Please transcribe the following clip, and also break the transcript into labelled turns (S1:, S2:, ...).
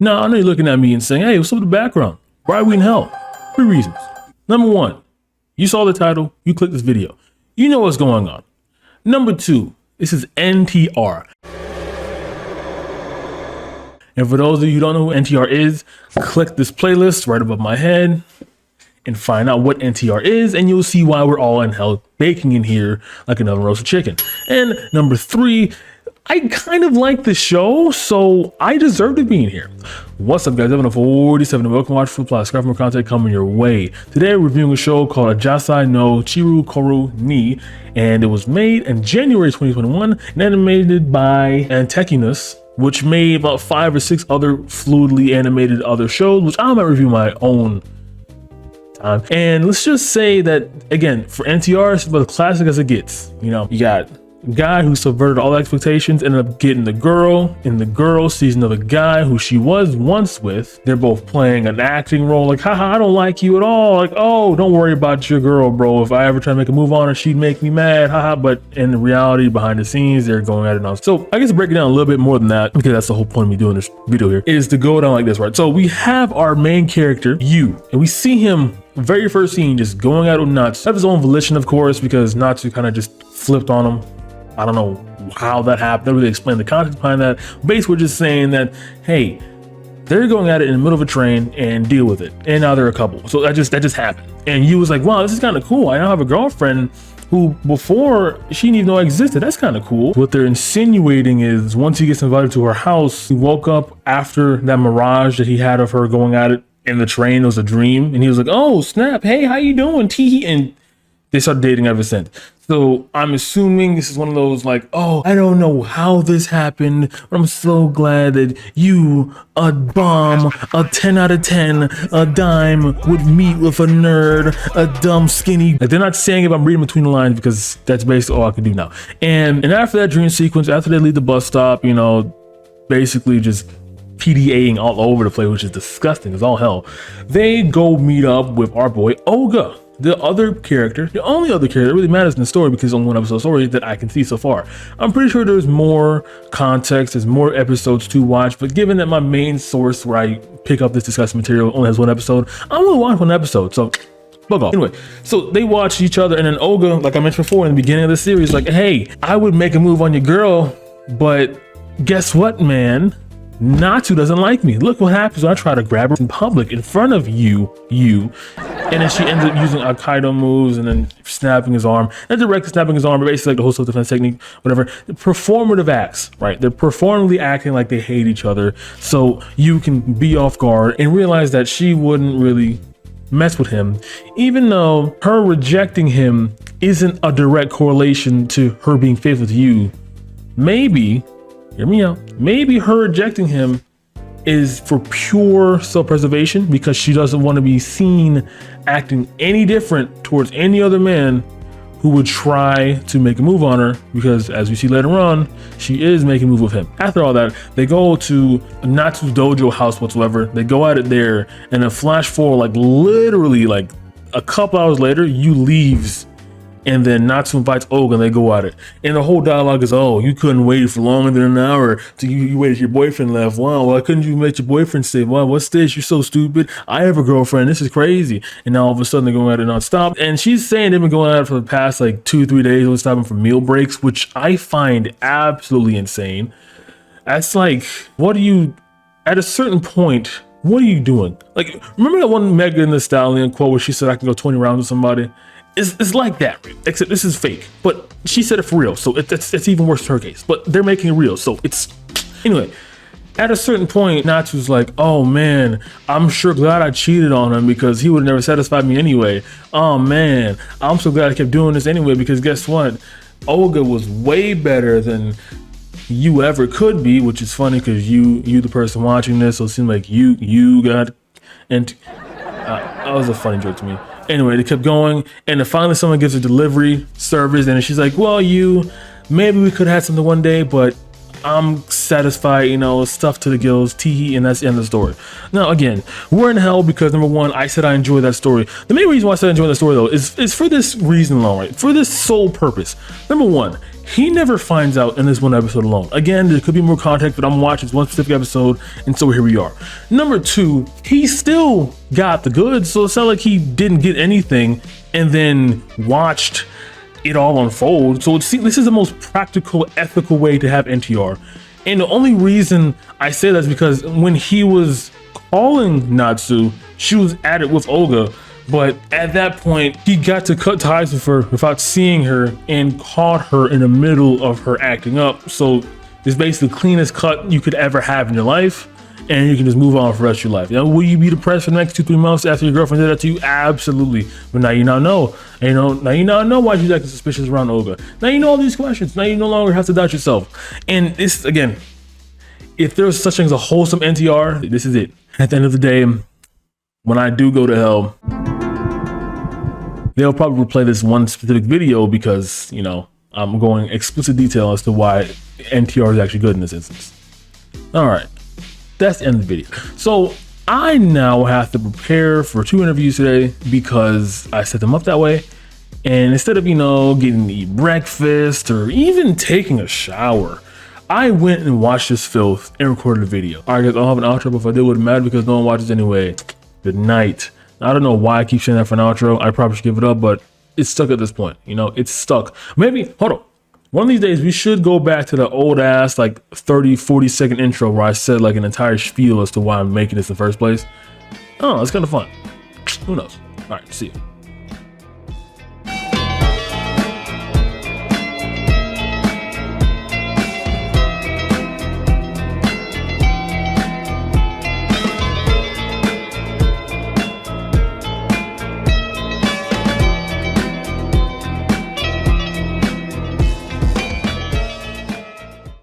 S1: Now, I know you're looking at me and saying, hey, what's up with the background? Why are we in hell? 3 reasons. Number 1, you saw the title, you clicked this video. You know what's going on. Number 2, this is NTR. And for those of you who don't know who NTR is, click this playlist right above my head and find out what NTR is, and you'll see why we're all in hell baking in here like an oven roasted chicken. And number 3, I kind of like the show, so I deserve to be in here. What's up, guys? Evan 47 and welcome to Watch for Plus. Got more content coming your way. Today we're reviewing a show called Ajisai no Chiru Koro ni, and it was made in January 2021 and animated by Antekinus, which made about 5 or 6 other fluidly animated other shows, which I might review my own time. And let's just say that, again, for NTR, it's about as classic as it gets. You know, you got guy who subverted all expectations, ended up getting the girl, and the girl sees another guy who she was once with. They're both playing an acting role, like, haha, I don't like you at all. Like, oh, don't worry about your girl, bro. If I ever try to make a move on her, she'd make me mad, haha. But in reality, behind the scenes, they're going at it now. So I guess to break it down a little bit more than that, because that's the whole point of me doing this video here, is to go down like this, right? So we have our main character, Yu, and we see him very first scene just going out with Natsu. Have his own volition, of course, because Natsu kind of just flipped on him. I don't know how that happened. They really explain the context behind that. Basically, we're just saying that, hey, they're going at it in the middle of a train and deal with it. And now they're a couple. So that just happened. And you was like, wow, this is kind of cool. I now have a girlfriend who before she didn't even know I existed. That's kind of cool. What they're insinuating is once he gets invited to her house, he woke up after that mirage that he had of her going at it in the train. It was a dream. And he was like, oh, snap. Hey, how you doing? Tee. And they started dating ever since. So I'm assuming this is one of those like, oh, I don't know how this happened, but I'm so glad that you, a bomb, a 10 out of 10, a dime, would meet with a nerd, a dumb skinny. Like, they're not saying if I'm reading between the lines because that's basically all I can do now. And after that dream sequence, after they leave the bus stop, you know, basically just PDAing all over the place, which is disgusting as all hell, they go meet up with our boy Olga. The other character, the only other character that really matters in the story, because it's only one episode story that I can see so far. I'm pretty sure there's more context, there's more episodes to watch, but given that my main source where I pick up this discussion material only has 1 episode, I'm gonna watch 1 episode, so bug off. Anyway, so they watch each other, and then Olga, like I mentioned before in the beginning of the series, like, hey, I would make a move on your girl, but guess what, man? Natsu doesn't like me. Look what happens when I try to grab her in public in front of you. And then she ends up using Aikido moves and then snapping his arm. Not directly snapping his arm, but basically like the whole self-defense technique, whatever. The performative acts, right? They're performatively acting like they hate each other. So you can be off guard and realize that she wouldn't really mess with him, even though her rejecting him isn't a direct correlation to her being faithful to you. Maybe, hear me out, maybe her rejecting him is for pure self-preservation because she doesn't want to be seen acting any different towards any other man who would try to make a move on her, because as we see later on, she is making a move with him. After all that, they go to Natsu's dojo house whatsoever. They go at it there, and then flash forward, like literally like a couple hours later, Yu leaves. And then Natsu invites Olga and they go at it. And the whole dialogue is, oh, you couldn't wait for longer than an hour till you waited till your boyfriend left. Wow, why couldn't you make your boyfriend stay? Wow, what's this? You're so stupid. I have a girlfriend. This is crazy. And now all of a sudden they're going at it nonstop. And she's saying they've been going at it for the past like 2-3 days. We're stopping for meal breaks, which I find absolutely insane. That's like, what are you, at a certain point, what are you doing? Like, remember that one Megan Thee Stallion quote where she said, I can go 20 rounds with somebody? It's like that, except this is fake, but she said it for real, so it's even worse in her case, but they're making it real, so it's, anyway, at a certain point, Natsu's like, oh man, I'm sure glad I cheated on him because he would have never satisfied me anyway. Oh man, I'm so glad I kept doing this anyway because guess what? Olga was way better than you ever could be, which is funny because you the person watching this, so it seemed like you got, and that was a funny joke to me. Anyway, they kept going, and then finally someone gives a delivery service, and she's like, well, maybe we could have had something one day, but I'm satisfied, you know, stuff to the gills, tee, and that's the end of the story. Now, again, we're in hell because number one, I said I enjoy that story. The main reason why I said I enjoy that story though is for this reason alone, right? For this sole purpose. Number one, he never finds out in this one episode alone. Again, there could be more context, but I'm watching this one specific episode, and so here we are. Number two, he still got the goods, so it's not like he didn't get anything and then watched it all unfold. So this is the most practical, ethical way to have NTR. And the only reason I say that is because when he was calling Natsu, she was at it with Olga. But at that point, he got to cut ties with her without seeing her and caught her in the middle of her acting up. So it's basically the cleanest cut you could ever have in your life. And you can just move on for the rest of your life. Now, will you be depressed for the next 2-3 months after your girlfriend did that to you? Absolutely. But now you now know. And you know, now you now know why she's acting suspicious around Olga. Now you know all these questions. Now you no longer have to doubt yourself. And this, again, if there's such thing as a wholesome NTR, this is it. At the end of the day, when I do go to hell, they'll probably replay this one specific video because, you know, I'm going explicit detail as to why NTR is actually good in this instance. All right, that's the end of the video. So I now have to prepare for 2 interviews today because I set them up that way. And instead of, you know, getting to eat breakfast or even taking a shower, I went and watched this filth and recorded a video. All right, guys, I'll have an outro, but if I did, it wouldn't matter because no one watches anyway. Good night. I don't know why I keep saying that for an outro. I probably should give it up, but it's stuck at this point. You know, it's stuck. Maybe, hold on. One of these days, we should go back to the old ass, like 30-40 second intro where I said like an entire spiel as to why I'm making this in the first place. Oh, it's kind of fun. Who knows? All right, see you.